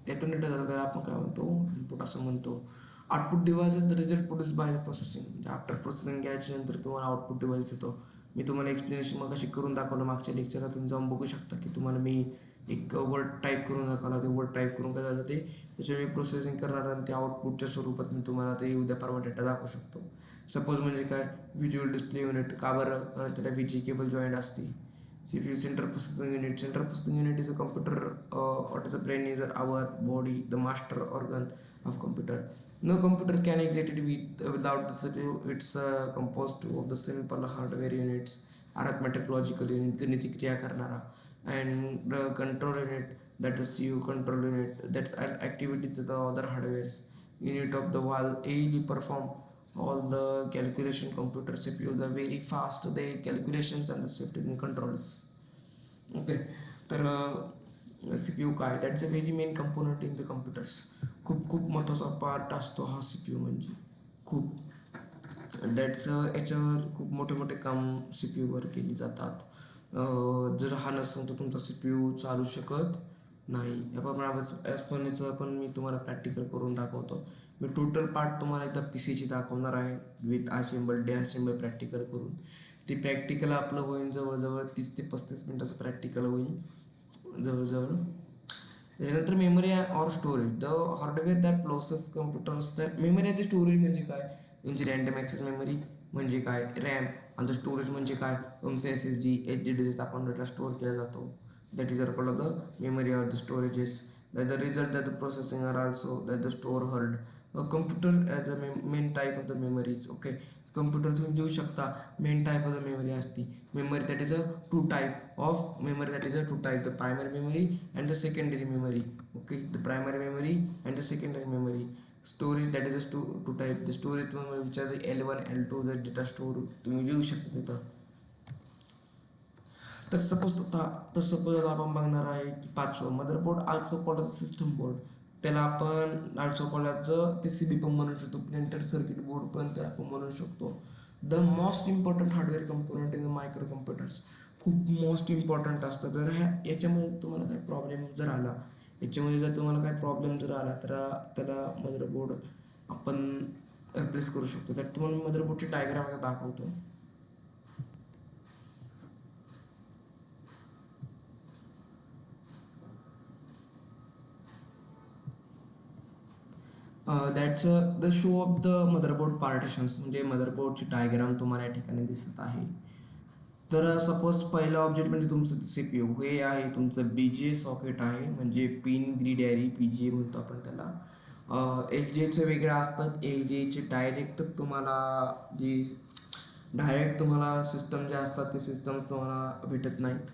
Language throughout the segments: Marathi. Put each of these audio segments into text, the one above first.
त्यातून डेटा जातो त्याला आपण काय म्हणतो, इनपुट असं म्हणतो. Output device is the result produce by the processing. म्हणजे आफ्टर प्रोसेसिंग केल्याच्या नंतर तुम्हाला आउटपुट डिव्हाइस देतो. मी तुम्हाला एक्सप्लेनेशन मग कशी करून दाखवलं मागच्या लेक्चरात, तुम्ही जाऊन बघू शकता की तुम्हाला मी एक वर्ड टाईप करून दाखवला. ते वर्ड टाईप करून काय झालं ते त्याच्या मी प्रोसेसिंग करणार आणि ते आउटपुटच्या स्वरूपात मी तुम्हाला ते उद्या परवा डेटा दाखवू शकतो. सपोज म्हणजे काय, व्हिज्युअल डिस्प्ले युनिट. का बरं, कारण त्याला व्हीजी केबल जॉईंट असते. CPU Central Processing Unit. Central Processing Unit is a computer, what is the brain is our body, the master organ of computer. No computer can exist without the CPU. It's composed of the simple hardware units, arithmetic logical unit, गणिती क्रिया करणारा, and the control unit, that is CPU control unit, that's activities of the other hardwares unit of the while AED perform all the calculation. Computer CPUs are very fast, they calculations and the safety and controls. Okay, तर CPU काय, that's a very main component in the computers. खूप खूप महत्त्वाचा पार्ट असतो हा CPU म्हणजे खूप. दॅट्स याच्यावर खूप मोठे मोठे काम CPUवर केली जातात. जर हा नसेल तर तुमचा CPU चालू शकत नाही. याचं पण मी तुम्हाला प्रॅक्टिकल करून दाखवतो. मी टोटल पार्ट तुम्हाला एकदा PCची दाखवणार आहे विथ असेंबल डिअसेंबल प्रॅक्टिकल करून. ते प्रॅक्टिकल आपलं होईल जवळजवळ 30 ते 35 मिनटाचं प्रॅक्टिकल होईल जवळजवळ. त्याच्यानंतर memory or storage. The hardware that process computers that memory आणि स्टोरेज म्हणजे काय, तुमची रँडम ॲक्सेस मेमरी म्हणजे काय, रॅम. आणि स्टोरेज म्हणजे काय, तुमचं SSD HDD आपण डेटा स्टोअर केला जातो. That is called the memory or the storages. The result that the processing are also that the store hard. Computer as a main type of the memories. Okay, computer तुम्ही देऊ शकता main type of the memory असती. Memory that is a two type of memory, that is a two type, the primary memory and the secondary memory. Okay, the primary memory and the secondary memory. Storage that is a two type. The storage तुम्हाला विचारते L1 L2 the data store तुम्ही लिहू शकता तिथं. तर सपोज आता आपण बघणार आहे की 5वं motherboard also called system board. त्याला आपण आल्सो कॉल्डचं PCB पण म्हणू शकतो, प्रिंटेड सर्किट बोर्ड पण त्याला आपण म्हणू शकतो. The most important hardware component in the micro computers. खूप मोस्ट इम्पॉर्टंट असतं. तर याच्यामध्ये तुम्हाला काय प्रॉब्लेम जर आला, तर त्याला मदरबोर्ड आपण रिप्लेस करू शकतो. तर तुम्हाला मदरबोर्डची डायग्राम दाखवतो. That's the show off the motherboard partitions. म्हणजे मदरबोर्डची डायग्राम तुम्हाला या ठिकाणी दिसत आहे. तर सपोज पहिलं ऑब्जेक्ट म्हणजे तुमचं CPU. हे आहे तुमचं BGA सॉकेट आहे, म्हणजे पिन ग्रीड ॲरी PGA म्हणतो आपण त्याला. LGAचे वेगळे असतात. LGAचे डायरेक्ट तुम्हाला सिस्टम जे असतात ते सिस्टम्स तुम्हाला भेटत नाहीत.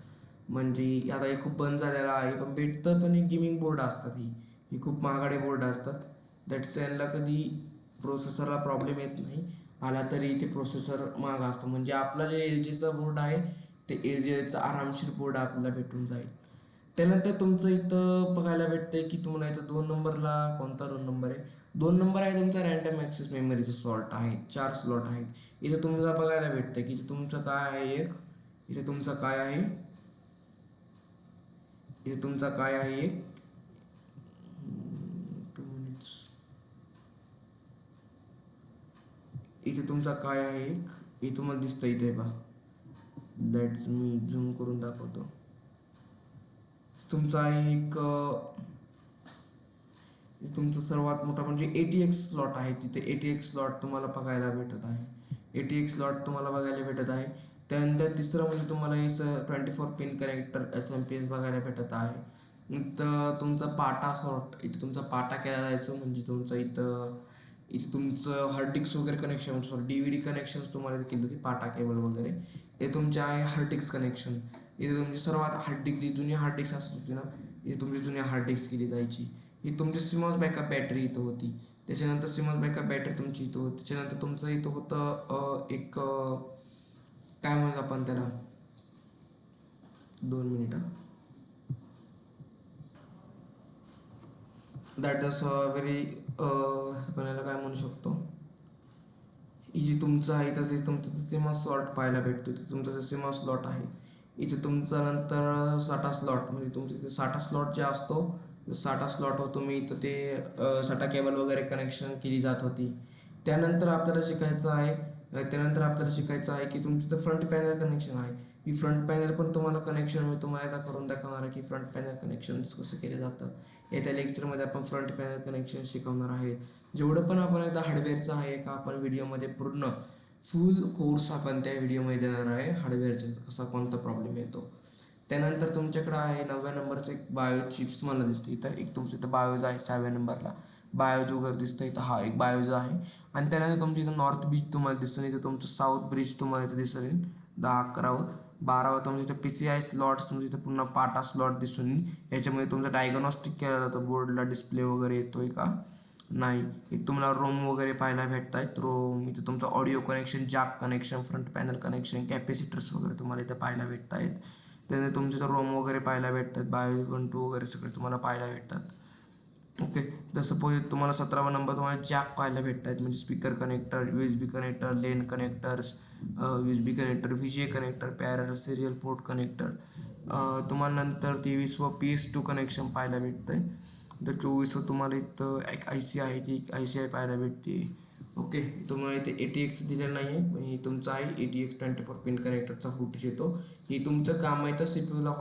म्हणजे आता हे खूप बंद झालेलं आहे, पण भेटतं. पण एक गेमिंग बोर्ड असतात. ही खूप महागडे बोर्ड असतात. दॅट्स यांना कधी प्रोसेसरला प्रॉब्लेम येत नाही. आला तरी ते प्रोसेसर महाग असतं. म्हणजे आपला जे LGचा बोर्ड आहे ते LGचा आरामशीर बोर्ड आपल्याला भेटून जाईल. त्यानंतर तुमचं इथं बघायला भेटतंय की तुम्हाला इथं 2 नंबरला कोणता 2 नंबर आहे, 2 नंबर आहे तुमचा रँडम ॲक्सेस मेमरीचे स्लॉट आहे. 4 स्लॉट आहेत. इथं तुम्हाला बघायला भेटतं की तुमचं काय आहे एक, इथे तुमचा काय आहे, इथे तुमचा काय आहे एक 2 मिनिट्स, इथे तुमचा काय आहे एक, हे तुम्हाला दिसतं इथे बा. लेट्स मी झूम करून दाखवतो. तुमचा आहे एक तुमचा सर्वात मोठा म्हणजे ATX स्लॉट आहे. तिथे ATX स्लॉट तुम्हाला बघायला भेटत आहे. ATX स्लॉट तुम्हाला बघायला भेटत आहे. त्यानंतर तिसरं म्हणजे तुम्हाला हे 24 पिन कनेक्टर SMPS बघायला भेटत आहे. तर तुमचा पाटा स्लॉट, इथे तुमचा पाटा केला जायचं. म्हणजे तुमचं इथे तुमचं हार्ड डिस्क वगैरे कनेक्शन, DVD कनेक्शन तुम्हाला केलं होती, पाटा केबल वगैरे. हे तुमचे आहे हार्ड डिस्क कनेक्शन. इथे तुमची सर्वात हार्ड डिस्क, जी जुनी हार्ड डिस्क असत होती ना, इथे तुमची जुनी हार्ड डिस्क केली जायची. ही तुमची सिमॉस बॅकअप बॅटरी इथं होती. त्याच्यानंतर सिमॉस बॅकअप बॅटरी तुमची इथं होती. त्याच्यानंतर तुमचं इथं होतं एक काय म्हणतो आपण त्याला, 2 मिनिटं, दॅट इज व्हेरी बनायला काय म्हणू शकतो, ही जी तुमचं आहे तसे तुमचं सिमॉस स्लॉट पाहायला भेटतो. तिथे तुमचा सिमॉस स्लॉट आहे. इथे तुमचा नंतर SATA स्लॉट, म्हणजे तुमचं इथे SATA स्लॉट जे असतो साठा स्लॉट होतो मी तर ते साठा केबल वगैरे कनेक्शन केली जात होती. त्यानंतर आपल्याला शिकायचं आहे की तुमचं तर फ्रंट पॅनल कनेक्शन आहे. ही फ्रंट पॅनल पण तुम्हाला कनेक्शन मी तुम्हाला आता करून दाखवणार आहे की फ्रंट पॅनल कनेक्शन कसं केलं जातं. येत्या लेक्चरमध्ये आपण फ्रंट पॅनल कनेक्शन शिकवणार आहे. जेवढं पण आपण एकदा हार्डवेअरचं आहे का आपण व्हिडिओमध्ये पूर्ण फुल कोर्स आपण त्या व्हिडिओमध्ये देणार आहे हार्डवेअरचा कसा कोणता प्रॉब्लेम येतो. त्यानंतर तुमच्याकडे आहे 9व्या नंबरचं एक बायो चिप्स मला दिसते इथं. एक तुमचं इथं बायोज आहे 6व्या नंबरला. बायोज वगैरे दिसतं इथं. हा एक बायोज आहे. आणि त्यानंतर तुमच्या इथं नॉर्थ बीच तुम्हाला दिसेल. इथं तुमचं साऊथ ब्रिज तुम्हाला इथं दिसेल 10-11वर. 12वर तुमच्या इथं PCI स्लॉट्स तुमच्या इथं पुन्हा पाटा स्लॉट दिसून येईल. याच्यामध्ये तुमचा डायग्नॉस्टिक केला जातो. बोर्डला डिस्प्ले वगैरे येतोय का नाही. इथं तुम्हाला रोम वगैरे पाहायला भेटत आहेत. रोम इथं तुमचं audio connection, jack connection, front panel connection, capacitors वगैरे तुम्हाला इथं पाहायला भेटत आहेत. त्यानंतर तुमचे तर रोम वगैरे पाहायला भेटतात. बायो 1 2 वगैरे सगळे तुम्हाला पाहायला भेटतात. ओके. तर सपोज तुम्हाला 17वा नंबर तुम्हाला जॅक पाहायला भेटत आहेत. म्हणजे speaker connector, USB connector, LAN connectors, USB connector, VGA connector, parallel serial port connector. तुम्हाला नंतर 23व PS2 कनेक्शन पाहायला भेटतं आहे. तर 24व तुम्हाला इथं एक IC आहे ती ICI पाहायला भेटते. ओके. तुम्हाला इथे ATX दिलेलं नाही आहे पण ही तुमचं आहे ATX 24 पिन कनेक्टरचा फुटेज येतो. ही तुमचं काम आहे तर CPUला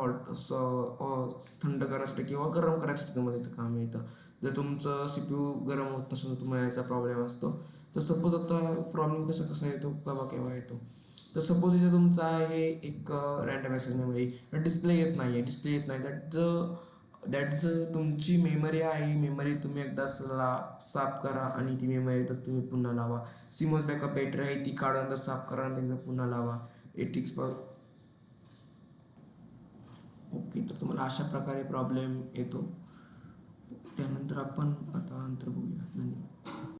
थंड करायसाठी किंवा गरम करायसाठी तुम्हाला इथं काम येतं. जर तुमचं CPU गरम होत नसेल तर तुम्हाला याचा प्रॉब्लेम असतो. तर सपोज आता प्रॉब्लेम कसा येतो केव्हा येतो. तर सपोज इथे तुमचं आहे एक रँडम ॲक्सेस मेमरी डिस्प्ले येत नाही दॅट तुमची मेमरी आहे. मेमरी तुम्ही एकदा साफ करा आणि ती मेमरी तर तुम्ही पुन्हा लावा. CMOS बॅकअप बॅटरी आहे ती काढून साफ करा आणि एकदा पुन्हा लावा. एटिक्स ओके. तर तुम्हाला अशा प्रकारे प्रॉब्लेम येतो. त्यानंतर आपण आता नंतर बघूया. धन्यवाद.